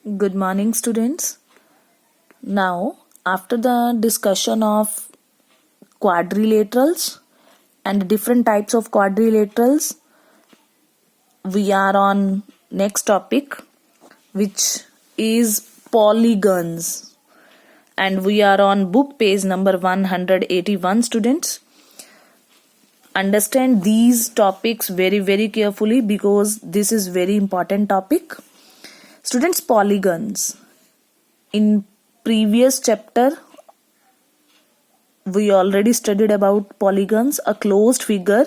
Good morning, students. Now, after the discussion of quadrilaterals and different types of quadrilaterals, we are on next topic, which is polygons. And we are on book page number 181, students. Understand these topics very, very carefully because this is very important topic. Students, polygons. In previous chapter, we already studied about polygons, a closed figure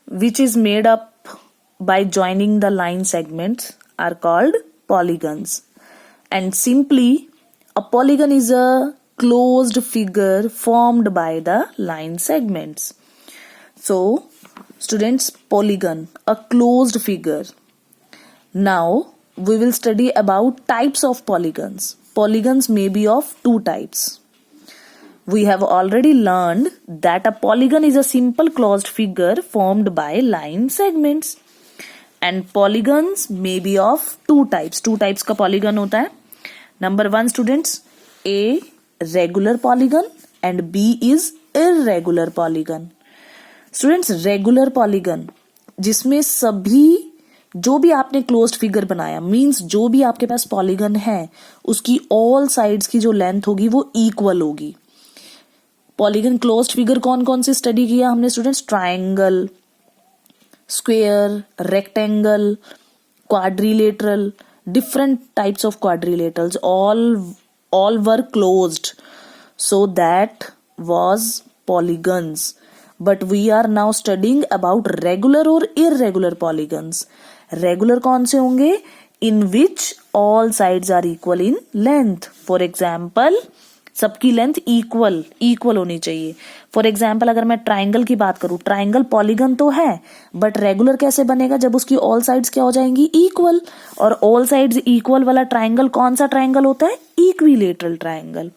which is made up by joining the line segments are called polygons. And simply, a polygon is a closed figure formed by the line segments. So, students, polygon, a closed figure. Now, we will study about types of polygons. Polygons may be of two types. We have already learned that a polygon is a simple closed figure formed by line segments. And polygons may be of two types. Two types का polygon होता है. Number 1, students, A, regular polygon and B is irregular polygon. Students, regular polygon जिसमें सभी जो भी आपने closed figure बनाया means जो भी आपके पास पॉलीगन है उसकी ऑल साइड्स की जो लेंथ होगी वो इक्वल होगी. पॉलीगन क्लोज्ड फिगर कौन कौन से स्टडी किया हमने students? Triangle, square, rectangle, quadrilateral, different types of quadrilaterals, all were closed, so that was polygons. But we are now studying about regular or irregular polygons. Regular कौन से होंगे? In which all sides are equal in length. For example, सबकी length equal होनी चाहिए. For example अगर मैं triangle की बात करूं, ट्राइंगल पॉलीगन तो है बट रेगुलर कैसे बनेगा? जब उसकी ऑल साइड्स क्या हो जाएंगी? इक्वल. और ऑल साइड्स इक्वल वाला ट्राइंगल कौन सा ट्राइंगल होता है? Equilateral triangle.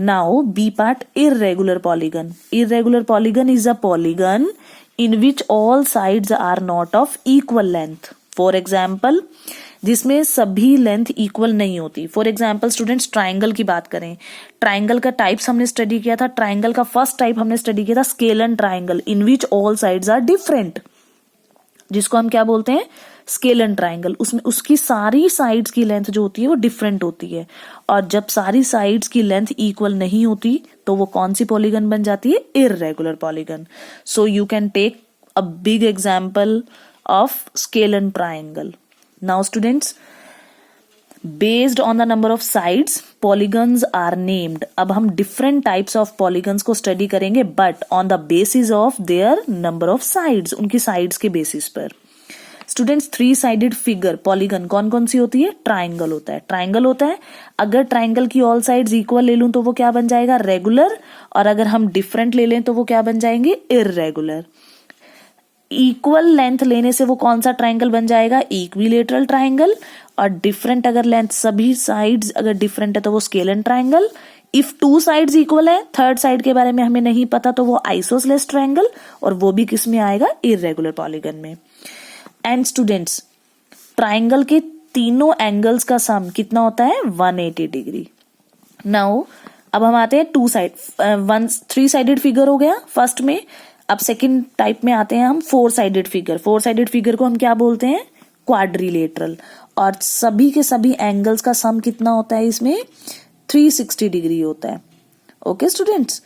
Now B part, irregular polygon. Irregular polygon is a polygon in which all sides are not of equal length. For example जिसमें सभी लेंथ इक्वल नहीं होती. फॉर एग्जाम्पल स्टूडेंट्स, ट्राइंगल की बात करें, ट्राइंगल का टाइप्स हमने study किया था. ट्राइंगल का फर्स्ट टाइप हमने स्टडी किया था scalene triangle in which all sides are different, जिसको हम क्या बोलते हैं? Scalene triangle. उसमें उसकी सारी साइड्स की लेंथ जो होती है वो डिफरेंट होती है. और जब सारी साइड्स की लेंथ इक्वल नहीं होती तो वो कौन सी पॉलीगन बन जाती है? Irregular polygon. So you can take a big example of scalene triangle. Now students, based on the number of sides, polygons are named. अब हम different types of polygons को study करेंगे but on the basis of their number of sides, उनकी sides के basis पर. Students, 3-sided figure polygon कौन कौन सी होती है? Triangle होता है. Triangle होता है. अगर triangle की all sides equal ले लूं तो वो क्या बन जाएगा? Regular. और अगर हम different ले लें तो वो क्या बन जाएंगे? Irregular. इक्वल लेंथ लेने से वो कौन सा ट्राइंगल बन जाएगा? Equilateral triangle. और डिफरेंट अगर लेंथ सभी साइड्स अगर डिफरेंट है तो वो scalene triangle. If 2 sides equal है, थर्ड साइड के बारे में हमें नहीं पता तो वो आइसोसेलेस ट्राइंगल. और वो भी किस में आएगा? इररेगुलर पॉलीगन में. एंड स्टूडेंट्स, ट्राइंगल के तीनों एंगल्स का सम कितना होता है? 180 डिग्री. नाउ अब हम आते हैं 3-साइडेड फिगर हो गया फर्स्ट में. अब सेकंड टाइप में आते हैं हम 4-साइडेड फिगर. 4-साइडेड फिगर को हम क्या बोलते हैं? क्वाड्रिलेटरल. और सभी के सभी एंगल्स का सम कितना होता है? इसमें 360 डिग्री होता है. ओके स्टूडेंट्स,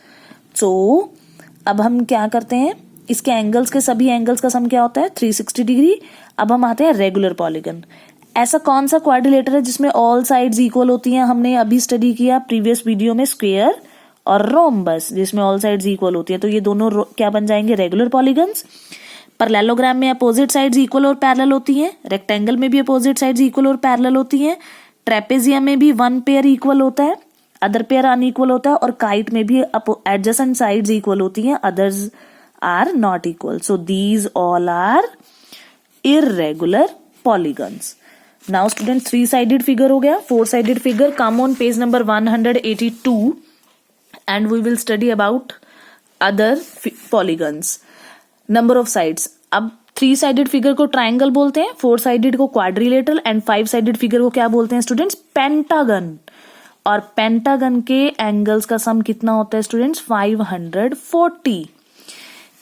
सो अब हम क्या करते हैं? इसके एंगल्स के सभी एंगल्स का सम क्या होता है? 360 डिग्री. अब हम आते हैं रेगुलर पॉलीगन. ऐसा कौन सा क्वाड्रिलेटर है जिसमें ऑल साइड्स इक्वल होती हैं? हमने अभी स्टडी किया प्रीवियस वीडियो में स्क्वायर और रोम्बस जिसमें ऑल साइड्स इक्वल होती हैं. तो ये दोनों क्या बन जाएंगे? Regular polygons. पैरेललोग्राम में अपोजिट साइड्स इक्वल और पैरेलल होती हैं. रेक्टेंगल में भी अपोजिट साइड्स इक्वल और पैरेलल होती हैं. ट्रेपेजियम में भी 1 पेयर इक्वल होता है, अदर पेयर अनइक्वल होता है. और काइट में भी एडजेसेंट साइड्स इक्वल होती हैं, others are not equal. So these all are irregular polygons. Now student, three sided figure हो गया. Four sided figure, come on page number 182 and we will study about other polygons. Number of sides. अब 3 sided figure को triangle बोलते हैं, 4 sided को quadrilateral and 5 sided figure को क्या बोलते हैं स्टूडेंट्स? पेंटागन। और पेंटागन के एंगल्स का सम कितना होता है स्टूडेंट्स? 540।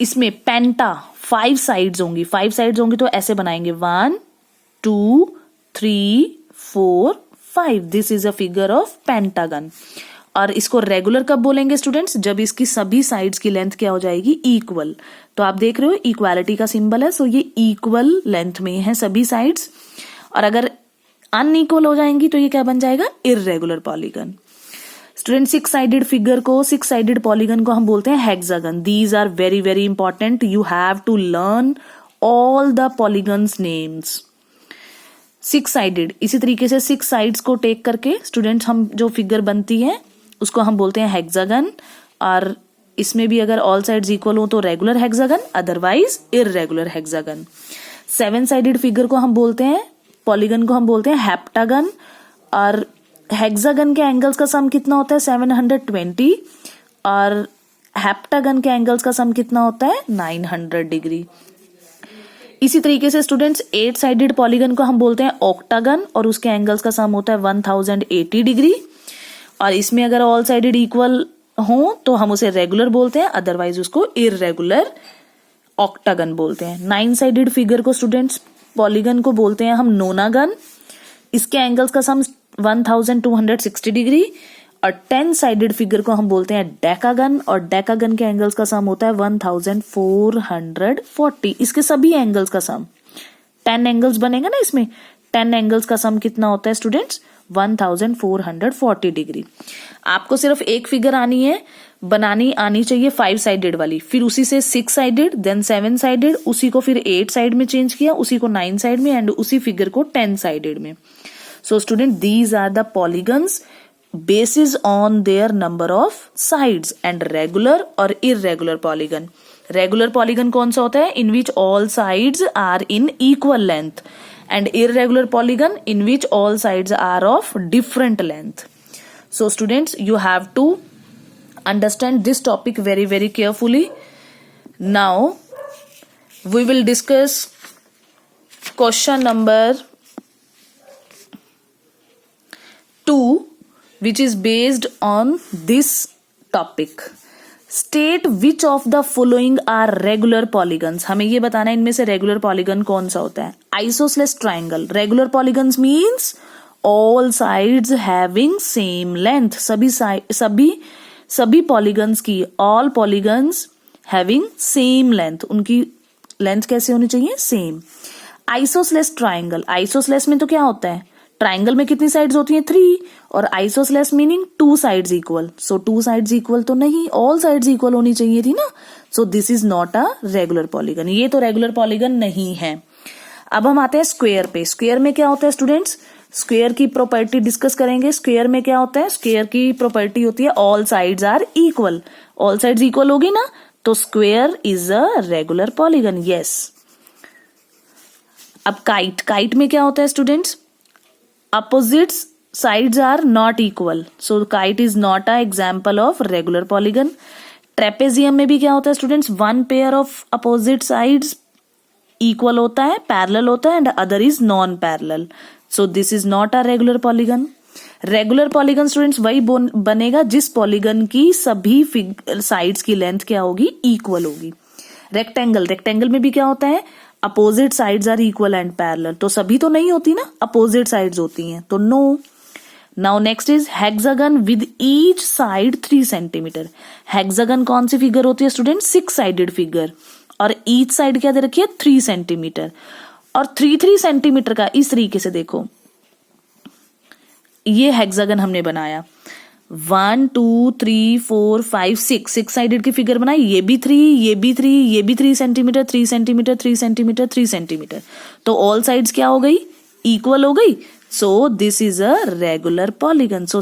इसमें पेंटा 5 साइड्स होंगी, 5 साइड्स होंगी तो ऐसे बनाएंगे 1 2 3 4 5। This is a figure of pentagon. और इसको रेगुलर कब बोलेंगे स्टूडेंट्स? जब इसकी सभी साइड्स की लेंथ क्या हो जाएगी? इक्वल। तो आप देख रहे हो इक्वालिटी का सिंबल है, सो ये इक्वल लेंथ में है सभी साइड्स। और अगर अनइक्वल हो जाएंगी तो ये क्या बन जाएगा? Irregular polygon. Student 6 sided figure को, 6 साइडेड पॉलीगन को हम बोलते हैं hexagon. These are very very important, you have to learn all the polygons names. 6 sided, इसी तरीके से 6 साइड्स को टेक करके स्टूडेंट्स हम जो फिगर बनती है उसको हम बोलते हैं हेक्सागन। और इसमें भी अगर ऑल साइड्स इक्वल हो तो regular hexagon, otherwise irregular hexagon. 7 sided figure को हम बोलते हैं, पॉलीगन को हम बोलते हैं हेप्टागन। और हेक्सागन के एंगल्स का सम कितना होता है? 720। और हेप्टागन के एंगल्स का सम कितना होता है? 900 डिग्री। इसी तरीके से स्टूडेंट्स 8 साइडेड पॉलीगन को हम बोलते हैं ऑक्टागन और उसके एंगल्स का सम होता है 1080 डिग्री। और इसमें अगर ऑल साइडेड इक्वल हो तो हम उसे रेगुलर बोलते हैं, अदरवाइज उसको इररेगुलर ऑक्टागन बोलते हैं। 9 साइडेड फिगर को स्टूडेंट्स पॉलीगन को बोलते हैं हम नोनागन, इसके एंगल्स का सम 1260 डिग्री। और 10 साइडेड फिगर को हम बोलते हैं डेकागन और डेकागन के एंगल्स का सम होता है 1440। इसके सभी एंगल्स का सम 10 एंगल्स बनेगा ना इसमें, 10 एंगल्स का सम कितना होता है स्टूडेंट्स? 1440 डिग्री। आपको सिर्फ एक फिगर आनी है, बनानी आनी चाहिए 5 साइडेड वाली, फिर उसी से 6 साइडेड, देन 7 साइडेड, उसी को फिर 8 साइड में चेंज किया, उसी को 9 साइड में एंड उसी फिगर को 10 साइडेड में। So student these are the polygons basis on their number of sides and regular और irregular polygon. Regular polygon कौन सा होता है? In which all sides are in equal length and irregular polygon in which all sides are of different length. So students, you have to understand this topic very very carefully. Now we will discuss question number 2 which is based on this topic. State which of the following are regular polygons. हमें ये बताना है इनमें से regular polygon कौन सा होता है? Isosceles triangle. Regular polygons means all sides having same length. सभी पॉलीगन्स की, all polygons having same length, उनकी लेंथ कैसे होनी चाहिए? सेम। आइसोसेलेस ट्राइंगल, आइसोसेलेस में तो क्या होता है? ट्राइंगल में कितनी साइड्स होती हैं? 3। और आइसोसेलेस मीनिंग 2 साइड्स इक्वल। सो 2 साइड्स इक्वल तो नहीं, ऑल साइड्स इक्वल होनी चाहिए थी ना। So this is not a regular polygon, ये तो रेगुलर पॉलीगन नहीं है। अब हम आते हैं स्क्वायर पे। स्क्वायर में क्या होता है स्टूडेंट्स? स्क्वायर की प्रॉपर्टी डिस्कस करेंगे। स्क्वायर में क्या होता है? स्क्वायर की प्रॉपर्टी होती है all sides are equal. All sides equal होगी ना, तो square is a regular polygon. Yes. अब काइट, काइट में क्या होता है students? Opposites sides are not equal, so kite is not a example of regular polygon. Trapezium में भी क्या होता है students? one pair of opposite sides equal होता है, parallel होता है, and other is non-parallel. So this is not a regular polygon. Regular polygon students वही बनेगा जिस पॉलीगन की सभी साइड्स की लेंथ क्या होगी? इक्वल होगी। रेक्टेंगल, रेक्टेंगल में भी क्या होता है? Opposite sides are equal and parallel. तो सभी तो नहीं होती ना, अपोजिट साइड्स होती हैं, तो no. Now next is hexagon with each side 3 centimetre. Hexagon कौन सी फिगर होती है स्टूडेंट? 6 साइडेड फिगर, और ईच साइड क्या दे रखी है? 3 सेंटीमीटर। और 3 सेंटीमीटर का इस तरीके से देखो, ये हेक्सागन हमने बनाया 1 2 3 4 5 6 साइडेड की फिगर बनाई। ये भी 3, ये भी 3, ये भी 3 सेंटीमीटर, 3 सेंटीमीटर, 3 सेंटीमीटर, 3 सेंटीमीटर। तो ऑल साइड्स क्या हो गई? इक्वल हो गई। So this is a regular polygon. So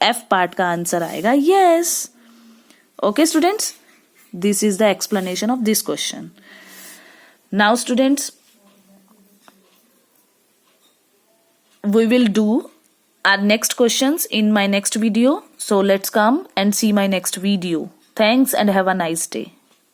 F part का आंसर आएगा yes. Okay students, this is the explanation of this question. Now students, we will do our next questions in my next video. So let's come and see my next video. Thanks and have a nice day.